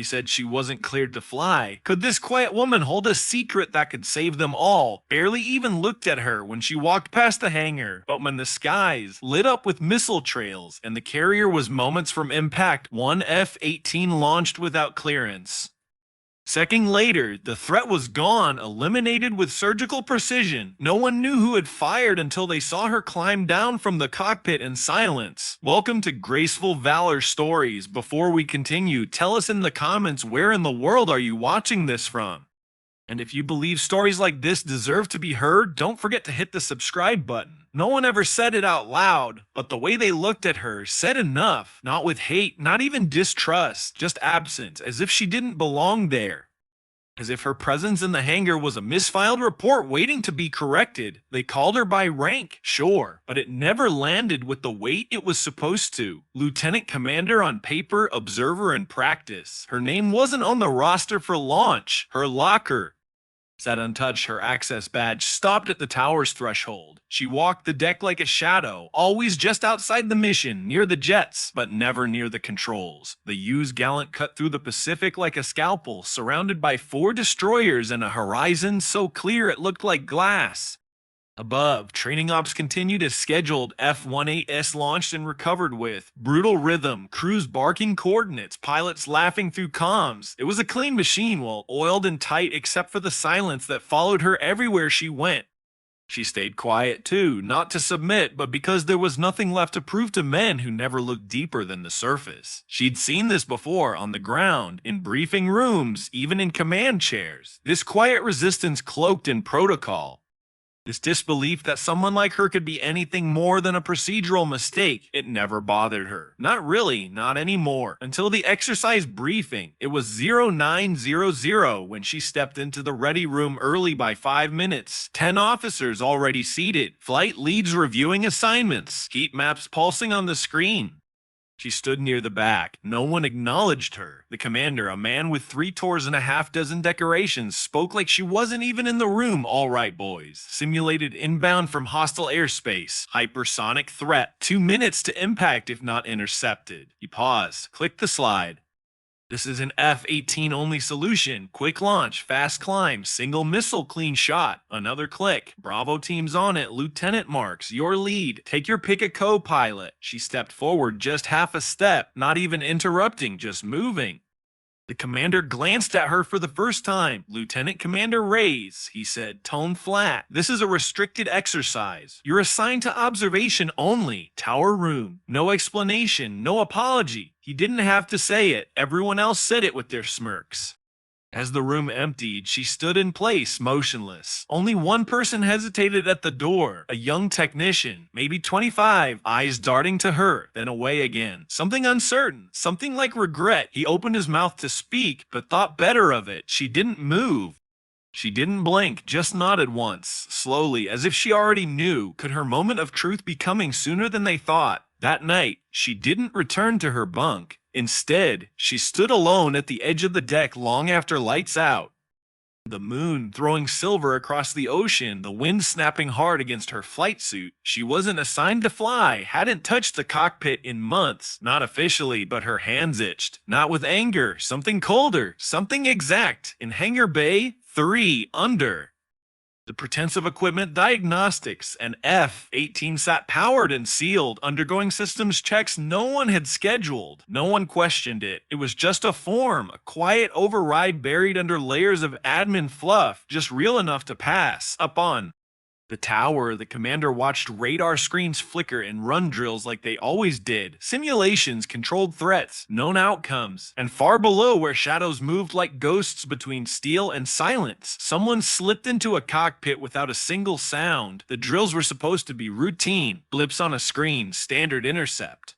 He said she wasn't cleared to fly. Could this quiet woman hold a secret that could save them all? Barely even looked at her when she walked past the hangar. But when the skies lit up with missile trails and the carrier was moments from impact, one F-18 launched without clearance. Second later, the threat was gone, eliminated with surgical precision. No one knew who had fired until they saw her climb down from the cockpit in silence. Welcome to Graceful Valor Stories. Before we continue, tell us in the comments where in the world are you watching this from? And if you believe stories like this deserve to be heard, don't forget to hit the subscribe button. No one ever said it out loud, but the way they looked at her said enough. Not with hate, not even distrust, just absence, as if she didn't belong there. As if her presence in the hangar was a misfiled report waiting to be corrected. They called her by rank, sure, but it never landed with the weight it was supposed to. Lieutenant Commander on paper, observer in practice. Her name wasn't on the roster for launch. Her locker sat untouched, her access badge stopped at the tower's threshold. She walked the deck like a shadow, always just outside the mission, near the jets, but never near the controls. The U's gallant cut through the Pacific like a scalpel, surrounded by 4 destroyers and a horizon so clear it looked like glass. Above, training ops continued as scheduled. F-18s launched and recovered with brutal rhythm, crews barking coordinates, pilots laughing through comms. It was a clean machine, well oiled and tight except for the silence that followed her everywhere she went. She stayed quiet too, not to submit, but because there was nothing left to prove to men who never looked deeper than the surface. She'd seen this before, on the ground, in briefing rooms, even in command chairs. This quiet resistance cloaked in protocol. This disbelief that someone like her could be anything more than a procedural mistake, it never bothered her. Not really, not anymore. Until the exercise briefing. It was 0900 when she stepped into the ready room early by 5 minutes. 10 officers already seated. Flight leads reviewing assignments. Heat maps pulsing on the screen. She stood near the back. No one acknowledged her. The commander, a man with 3 tours and a half-dozen decorations, spoke like she wasn't even in the room. All right, boys. Simulated inbound from hostile airspace. Hypersonic threat. 2 minutes to impact if not intercepted. He paused. Clicked the slide. This is an F-18 only solution. Quick launch, fast climb, single missile clean shot. Another click. Bravo team's on it. Lieutenant marks, your lead. Take your pick a co-pilot. She stepped forward just half a step, not even interrupting, just moving. The commander glanced at her for the first time. Lieutenant Commander Reyes, he said, tone flat. This is a restricted exercise. You're assigned to observation only. Tower room. No explanation, no apology. He didn't have to say it. Everyone else said it with their smirks. As the room emptied, she stood in place, motionless. Only one person hesitated at the door, a young technician, maybe 25, eyes darting to her, then away again. Something uncertain, something like regret. He opened his mouth to speak, but thought better of it. She didn't move. She didn't blink, just nodded once, slowly, as if she already knew. Could her moment of truth be coming sooner than they thought? That night, she didn't return to her bunk. Instead, she stood alone at the edge of the deck long after lights out. The moon throwing silver across the ocean, the wind snapping hard against her flight suit. She wasn't assigned to fly, hadn't touched the cockpit in months. Not officially, but her hands itched. Not with anger, something colder, something exact. In Hangar Bay, 3 under. The pretensive equipment diagnostics, an F-18 sat powered and sealed, undergoing systems checks no one had scheduled. No one questioned it. It was just a form, a quiet override buried under layers of admin fluff, just real enough to pass up on. The tower, the commander watched radar screens flicker and run drills like they always did. Simulations, controlled threats, known outcomes. And far below where shadows moved like ghosts between steel and silence, someone slipped into a cockpit without a single sound. The drills were supposed to be routine, blips on a screen, standard intercept.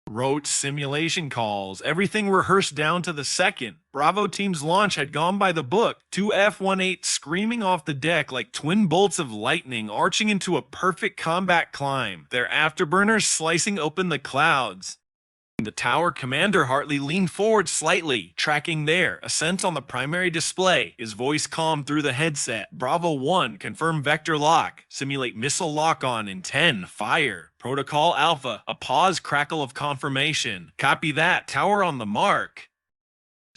Wrote simulation calls, everything rehearsed down to the second. Bravo team's launch had gone by the book. 2 F-18s screaming off the deck like twin bolts of lightning, arching into a perfect combat climb, their afterburners slicing open the clouds. The tower commander Hartley leaned forward slightly, tracking their ascent on the primary display. His voice calmed through the headset. Bravo 1, confirm vector lock. Simulate missile lock-on in 10, fire. Protocol Alpha, a pause crackle of confirmation. Copy that, tower on the mark.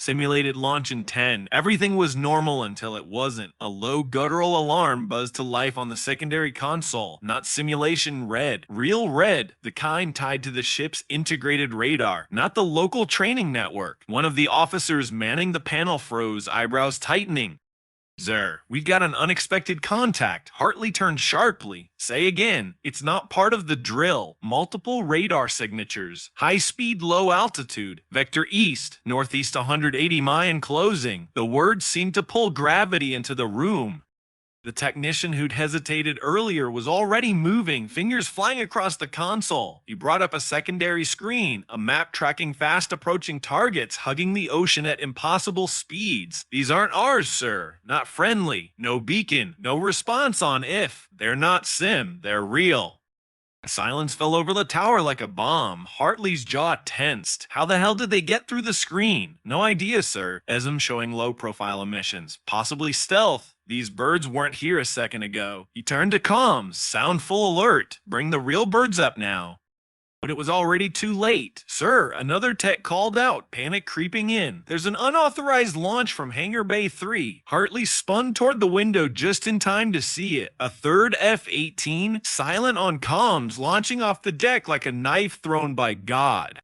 Simulated launch in 10. Everything was normal until it wasn't. A low guttural alarm buzzed to life on the secondary console. Not simulation red. Real red. The kind tied to the ship's integrated radar. Not the local training network. One of the officers manning the panel froze, eyebrows tightening. Sir, we've got an unexpected contact. Hartley turned sharply. Say again, it's not part of the drill. Multiple radar signatures. High speed, low altitude. Vector east, northeast 180 Mayan closing. The words seemed to pull gravity into the room. The technician who'd hesitated earlier was already moving, fingers flying across the console. He brought up a secondary screen, a map tracking fast approaching targets, hugging the ocean at impossible speeds. These aren't ours, sir. Not friendly. No beacon. No response on if. They're not sim. They're real. Silence fell over the tower like a bomb. Hartley's jaw tensed. How the hell did they get through the screen? No idea, sir. Esm showing low-profile emissions. Possibly stealth. These birds weren't here a second ago. He turned to comms. Sound full alert. Bring the real birds up now. But it was already too late. Sir, another tech called out, panic creeping in. There's an unauthorized launch from Hangar Bay 3. Hartley spun toward the window just in time to see it. A third F-18, silent on comms, launching off the deck like a knife thrown by God.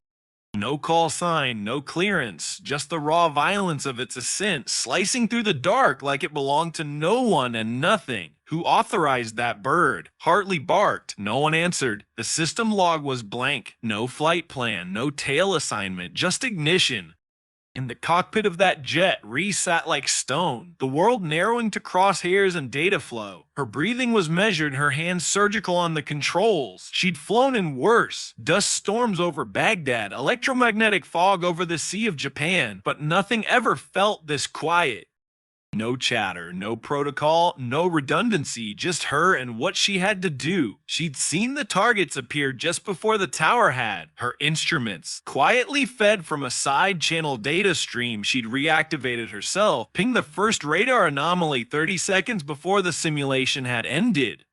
No call sign, no clearance, just the raw violence of its ascent, slicing through the dark like it belonged to no one and nothing. Who authorized that bird? Hartley barked. No one answered. The system log was blank. No flight plan, no tail assignment, just ignition. In the cockpit of that jet, Ree sat like stone, the world narrowing to crosshairs and data flow. Her breathing was measured, her hands surgical on the controls. She'd flown in worse. Dust storms over Baghdad, electromagnetic fog over the Sea of Japan, but nothing ever felt this quiet. No chatter, no protocol, no redundancy, just her and what she had to do. She'd seen the targets appear just before the tower had. Her instruments, quietly fed from a side channel data stream she'd reactivated herself, pinged the first radar anomaly 30 seconds before the simulation had ended.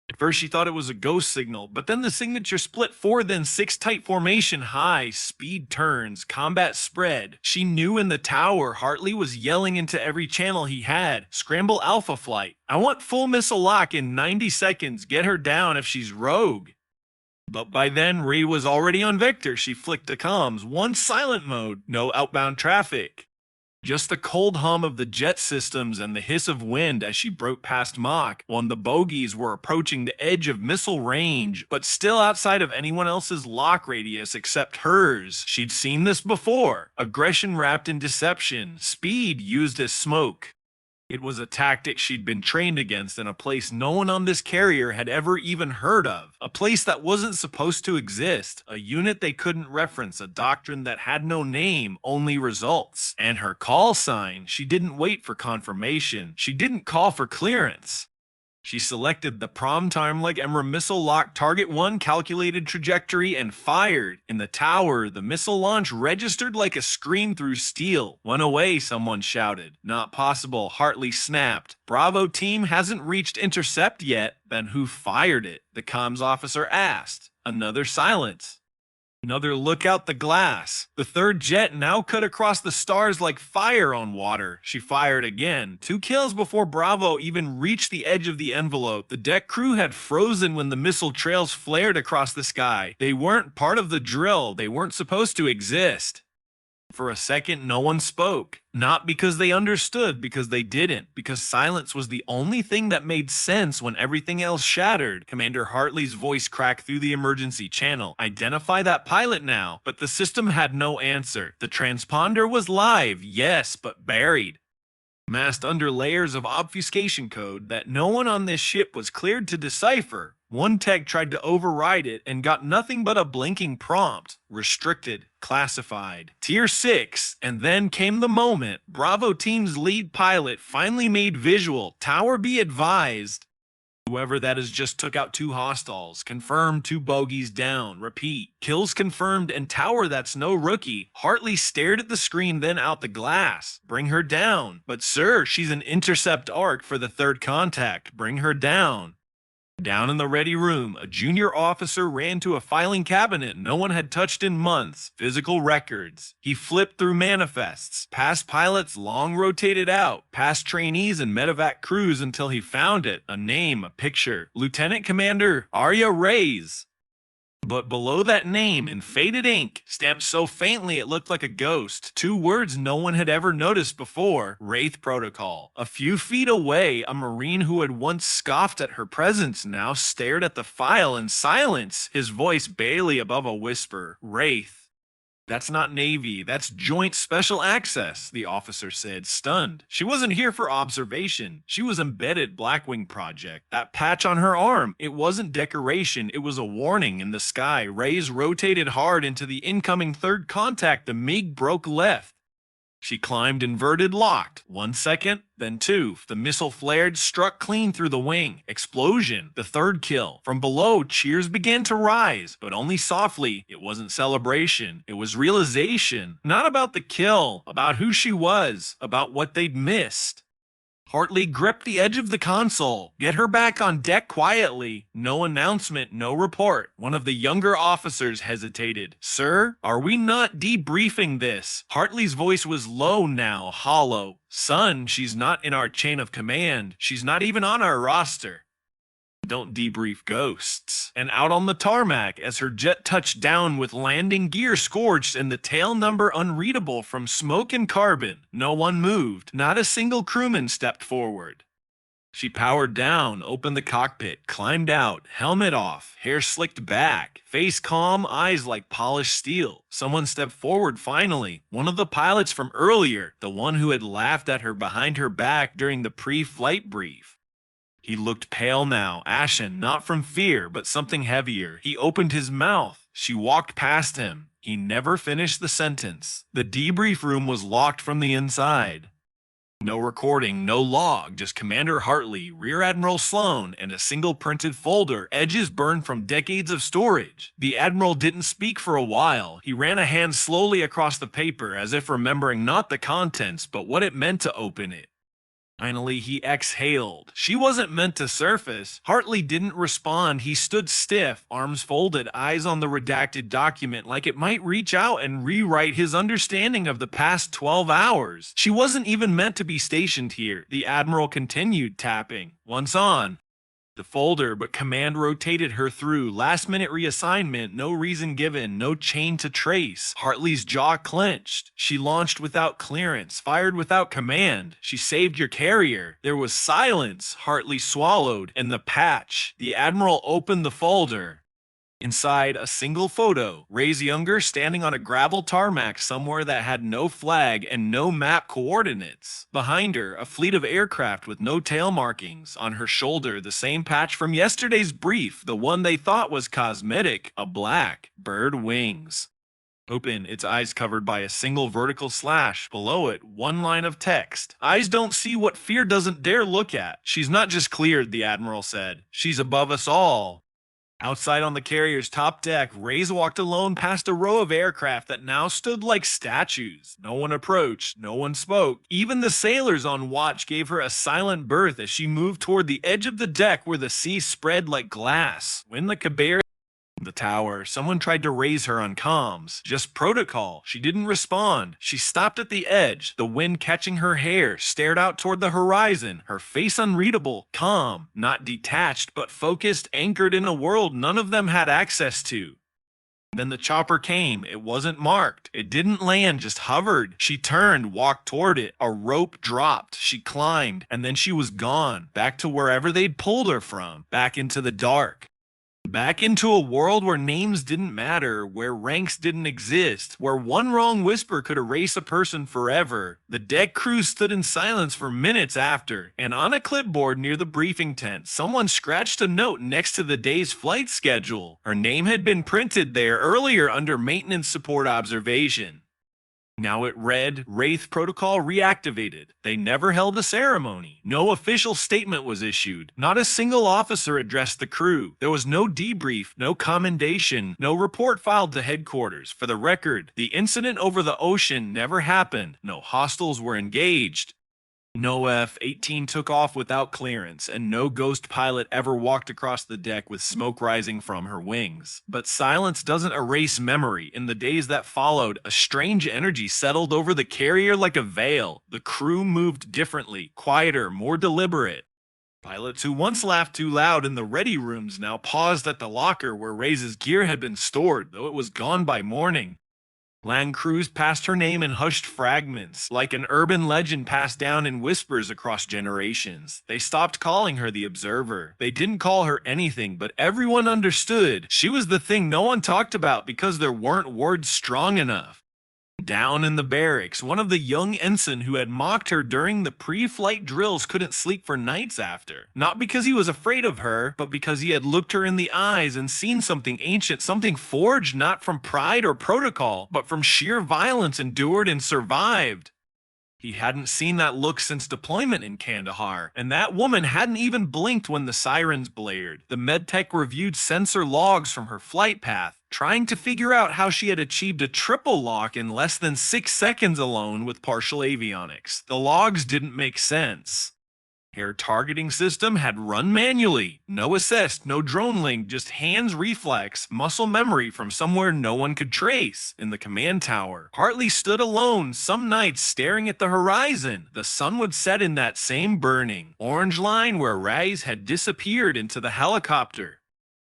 At first she thought it was a ghost signal, but then the signature split 4 then 6 tight formation high, speed turns, combat spread. She knew in the tower Hartley was yelling into every channel he had, scramble alpha flight. I want full missile lock in 90 seconds, get her down if she's rogue. But by then Ree was already on Vector. She flicked to comms, one silent mode, no outbound traffic. Just the cold hum of the jet systems and the hiss of wind as she broke past Mach, when the bogies were approaching the edge of missile range, but still outside of anyone else's lock radius except hers. She'd seen this before. Aggression wrapped in deception, speed used as smoke. It was a tactic she'd been trained against in a place no one on this carrier had ever even heard of. A place that wasn't supposed to exist. A unit they couldn't reference. A doctrine that had no name, only results. And her call sign, she didn't wait for confirmation. She didn't call for clearance. She selected the prom time like Emra missile lock target 1 calculated trajectory and fired. In the tower, the missile launch registered like a scream through steel. One away, someone shouted. Not possible, Hartley snapped. Bravo team hasn't reached intercept yet. Then who fired it? The comms officer asked. Another silence. Another look out the glass. The third jet now cut across the stars like fire on water. She fired again. 2 kills before Bravo even reached the edge of the envelope. The deck crew had frozen when the missile trails flared across the sky. They weren't part of the drill. They weren't supposed to exist. For a second, no one spoke. Not because they understood, because they didn't. Because silence was the only thing that made sense when everything else shattered. Commander Hartley's voice cracked through the emergency channel. Identify that pilot now. But the system had no answer. The transponder was live, yes, but buried. Masked under layers of obfuscation code that no one on this ship was cleared to decipher. One tech tried to override it and got nothing but a blinking prompt. Restricted. Classified. Tier 6. And then came the moment. Bravo team's lead pilot finally made visual. Tower be advised. Whoever that is just took out 2 hostiles. Confirmed 2 bogeys down. Repeat. Kills confirmed and tower that's no rookie. Hartley stared at the screen then out the glass. Bring her down. But sir, she's an intercept arc for the third contact. Bring her down. Down in the ready room, a junior officer ran to a filing cabinet no one had touched in months. Physical records. He flipped through manifests, past pilots long rotated out, past trainees and medevac crews until he found it. A name, a picture. Lieutenant Commander Arya Reyes. But below that name, in faded ink, stamped so faintly it looked like a ghost, two words no one had ever noticed before: Wraith Protocol. A few feet away, a Marine who had once scoffed at her presence now stared at the file in silence, his voice barely above a whisper. Wraith. That's not Navy, that's Joint Special Access, the officer said, stunned. She wasn't here for observation. She was embedded Blackwing Project. That patch on her arm, it wasn't decoration, it was a warning in the sky. Rays rotated hard into the incoming third contact. The MiG broke left. She climbed inverted locked. 1 second, then 2. The missile flared, struck clean through the wing. Explosion. The third kill. From below, cheers began to rise, but only softly. It wasn't celebration. It was realization. Not about the kill, about who she was, about what they'd missed. Hartley gripped the edge of the console. Get her back on deck quietly. No announcement, no report. One of the younger officers hesitated. Sir, are we not debriefing this? Hartley's voice was low now, hollow. Son, she's not in our chain of command. She's not even on our roster. Don't debrief ghosts. And out on the tarmac, as her jet touched down with landing gear scorched and the tail number unreadable from smoke and carbon, no one moved. Not a single crewman stepped forward. She powered down, opened the cockpit, climbed out, helmet off, hair slicked back, face calm, eyes like polished steel. Someone stepped forward finally, one of the pilots from earlier, the one who had laughed at her behind her back during the pre-flight brief. He looked pale now, ashen, not from fear, but something heavier. He opened his mouth. She walked past him. He never finished the sentence. The debrief room was locked from the inside. No recording, no log, just Commander Hartley, Rear Admiral Sloan, and a single printed folder, edges burned from decades of storage. The Admiral didn't speak for a while. He ran a hand slowly across the paper, as if remembering not the contents, but what it meant to open it. Finally, he exhaled. She wasn't meant to surface. Hartley didn't respond. He stood stiff, arms folded, eyes on the redacted document like it might reach out and rewrite his understanding of the past 12 hours. She wasn't even meant to be stationed here. The Admiral continued tapping. Once on the folder, but command rotated her through. Last-minute reassignment, no reason given, no chain to trace. Hartley's jaw clenched. She launched without clearance, fired without command. She saved your carrier. There was silence. Hartley swallowed. And the patch. The Admiral opened the folder. Inside, a single photo. Ray's younger standing on a gravel tarmac somewhere that had no flag and no map coordinates. Behind her, a fleet of aircraft with no tail markings. On her shoulder, the same patch from yesterday's brief, the one they thought was cosmetic, a black bird wings. Open, its eyes covered by a single vertical slash. Below it, one line of text. Eyes don't see what fear doesn't dare look at. She's not just cleared, the Admiral said. She's above us all. Outside on the carrier's top deck, Reyes walked alone past a row of aircraft that now stood like statues. No one approached, no one spoke. Even the sailors on watch gave her a silent berth as she moved toward the edge of the deck where the sea spread like glass. When the Caber the tower, someone tried to raise her on comms. Just protocol. She didn't respond. She stopped at the edge, the wind catching her hair, stared out toward the horizon, her face unreadable, calm, not detached, but focused, anchored in a world none of them had access to. Then the chopper came. It wasn't marked. It didn't land, just hovered. She turned, walked toward it. A rope dropped. She climbed, and then she was gone, back to wherever they'd pulled her from, back into the dark. Back into a world where names didn't matter, where ranks didn't exist, where one wrong whisper could erase a person forever. The deck crew stood in silence for minutes after, and on a clipboard near the briefing tent, someone scratched a note next to the day's flight schedule. Her name had been printed there earlier under maintenance support observation. Now it read, Wraith Protocol reactivated. They never held a ceremony. No official statement was issued. Not a single officer addressed the crew. There was no debrief, no commendation, no report filed to headquarters. For the record, the incident over the ocean never happened. No hostiles were engaged. No F-18 took off without clearance, and no ghost pilot ever walked across the deck with smoke rising from her wings. But silence doesn't erase memory. In the days that followed, a strange energy settled over the carrier like a veil. The crew moved differently, quieter, more deliberate. Pilots who once laughed too loud in the ready rooms now paused at the locker where Ray's gear had been stored, though it was gone by morning. Land crews passed her name in hushed fragments, like an urban legend passed down in whispers across generations. They stopped calling her the Observer. They didn't call her anything, but everyone understood she was the thing no one talked about because there weren't words strong enough. Down in the barracks, one of the young ensign who had mocked her during the pre-flight drills couldn't sleep for nights after. Not because he was afraid of her, but because he had looked her in the eyes and seen something ancient, something forged not from pride or protocol, but from sheer violence endured and survived. He hadn't seen that look since deployment in Kandahar, and that woman hadn't even blinked when the sirens blared. The medtech reviewed sensor logs from her flight path, trying to figure out how she had achieved a triple lock in less than 6 seconds alone with partial avionics. The logs didn't make sense. Her targeting system had run manually. No assist, no drone link, just hands reflex, muscle memory from somewhere no one could trace. In the command tower, Hartley stood alone some nights staring at the horizon. The sun would set in that same burning orange line where Rise had disappeared into the helicopter.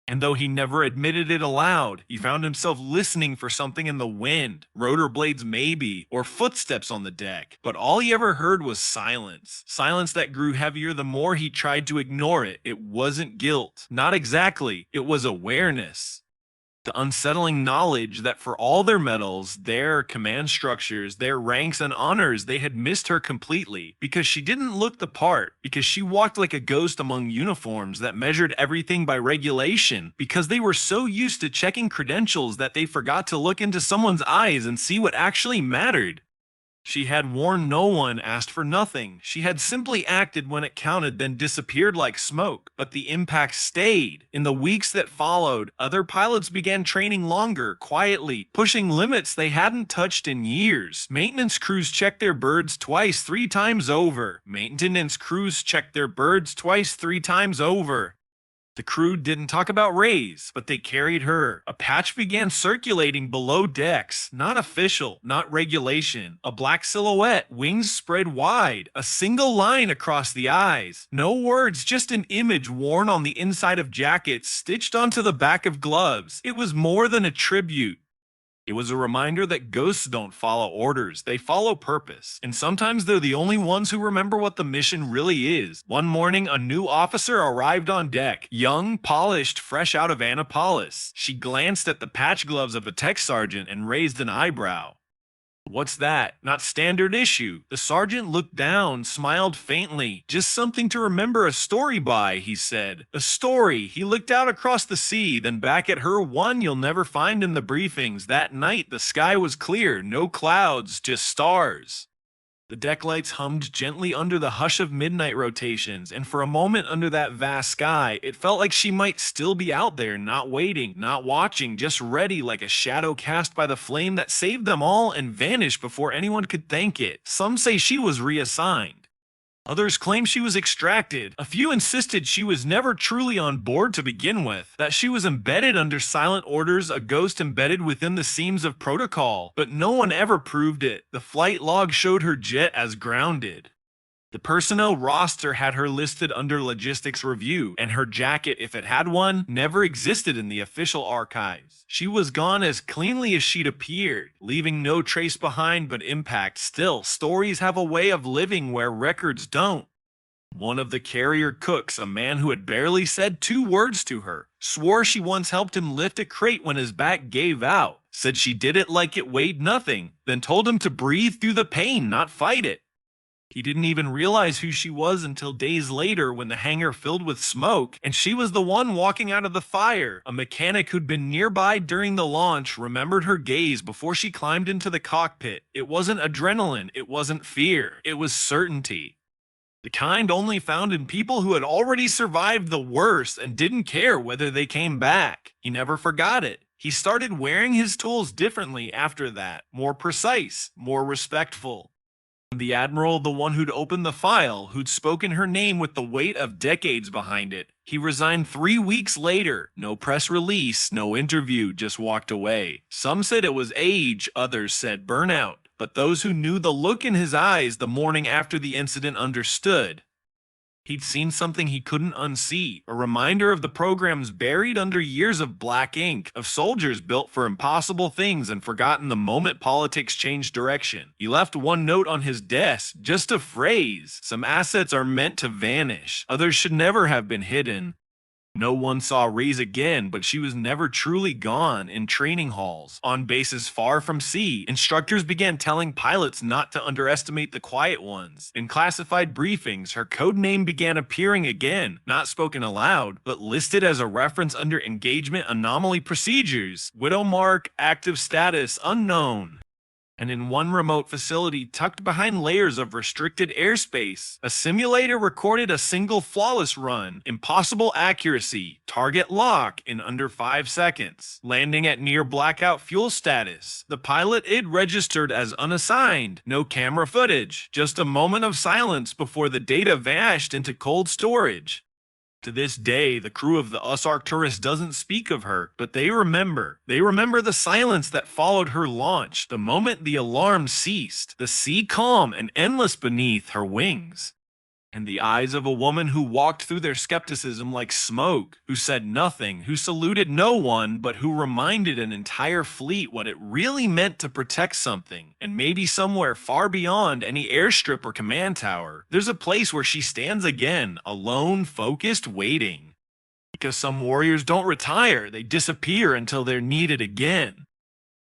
And though he never admitted it aloud, he found himself listening for something in the wind, rotor blades maybe, or footsteps on the deck. But all he ever heard was silence. Silence that grew heavier the more he tried to ignore it. It wasn't guilt. Not exactly. It was awareness. The unsettling knowledge that for all their medals, their command structures, their ranks and honors, they had missed her completely because she didn't look the part, because she walked like a ghost among uniforms that measured everything by regulation, because they were so used to checking credentials that they forgot to look into someone's eyes and see what actually mattered. She had warned no one, asked for nothing. She had simply acted when it counted, then disappeared like smoke. But the impact stayed. In the weeks that followed, other pilots began training longer, quietly, pushing limits they hadn't touched in years. Maintenance crews checked their birds twice, 3 times over. Maintenance crews checked their birds twice, 3 times over. The crew didn't talk about Rays, but they carried her. A patch began circulating below decks. Not official, not regulation. A black silhouette, wings spread wide. A single line across the eyes. No words, just an image worn on the inside of jackets, stitched onto the back of gloves. It was more than a tribute. It was a reminder that ghosts don't follow orders, they follow purpose. And sometimes they're the only ones who remember what the mission really is. One morning, a new officer arrived on deck. Young, polished, fresh out of Annapolis. She glanced at the patch gloves of a tech sergeant and raised an eyebrow. "What's that? Not standard issue." The sergeant looked down, smiled faintly. "Just something to remember a story by," he said. "A story." He looked out across the sea, then back at her, one you'll never find in the briefings. That night, the sky was clear, no clouds, just stars. The deck lights hummed gently under the hush of midnight rotations, and for a moment under that vast sky, it felt like she might still be out there, not waiting, not watching, just ready like a shadow cast by the flame that saved them all and vanished before anyone could thank it. Some say she was reassigned. Others claim she was extracted. A few insisted she was never truly on board to begin with, that she was embedded under silent orders, a ghost embedded within the seams of protocol. But no one ever proved it. The flight log showed her jet as grounded. The personnel roster had her listed under logistics review, and her jacket, if it had one, never existed in the official archives. She was gone as cleanly as she'd appeared, leaving no trace behind but impact. Still, stories have a way of living where records don't. One of the carrier cooks, a man who had barely said 2 words to her, swore she once helped him lift a crate when his back gave out, said she did it like it weighed nothing, then told him to breathe through the pain, not fight it. He didn't even realize who she was until days later when the hangar filled with smoke, and she was the one walking out of the fire. A mechanic who'd been nearby during the launch remembered her gaze before she climbed into the cockpit. It wasn't adrenaline, it wasn't fear, it was certainty. The kind only found in people who had already survived the worst and didn't care whether they came back. He never forgot it. He started wearing his tools differently after that, more precise, more respectful. The admiral, the one who'd opened the file, who'd spoken her name with the weight of decades behind it. He resigned 3 weeks later. No press release, no interview, just walked away. Some said it was age, others said burnout. But those who knew the look in his eyes the morning after the incident understood. He'd seen something he couldn't unsee, a reminder of the programs buried under years of black ink, of soldiers built for impossible things and forgotten the moment politics changed direction. He left one note on his desk, just a phrase: some assets are meant to vanish, others should never have been hidden. No one saw Ray's again, but she was never truly gone. In training halls, on bases far from sea, instructors began telling pilots not to underestimate the quiet ones. In classified briefings, her code name began appearing again, not spoken aloud, but listed as a reference under engagement anomaly procedures. Widow mark, active status unknown. And in one remote facility tucked behind layers of restricted airspace, a simulator recorded a single flawless run, impossible accuracy, target lock in under 5 seconds, landing at near blackout fuel status. The pilot id registered as unassigned, no camera footage, just a moment of silence before the data vanished into cold storage. To this day, the crew of the US Arcturus doesn't speak of her, but they remember. They remember the silence that followed her launch, the moment the alarm ceased, the sea calm and endless beneath her wings. And the eyes of a woman who walked through their skepticism like smoke, who said nothing, who saluted no one, but who reminded an entire fleet what it really meant to protect something. And maybe somewhere far beyond any airstrip or command tower, there's a place where she stands again, alone, focused, waiting. Because some warriors don't retire, they disappear until they're needed again.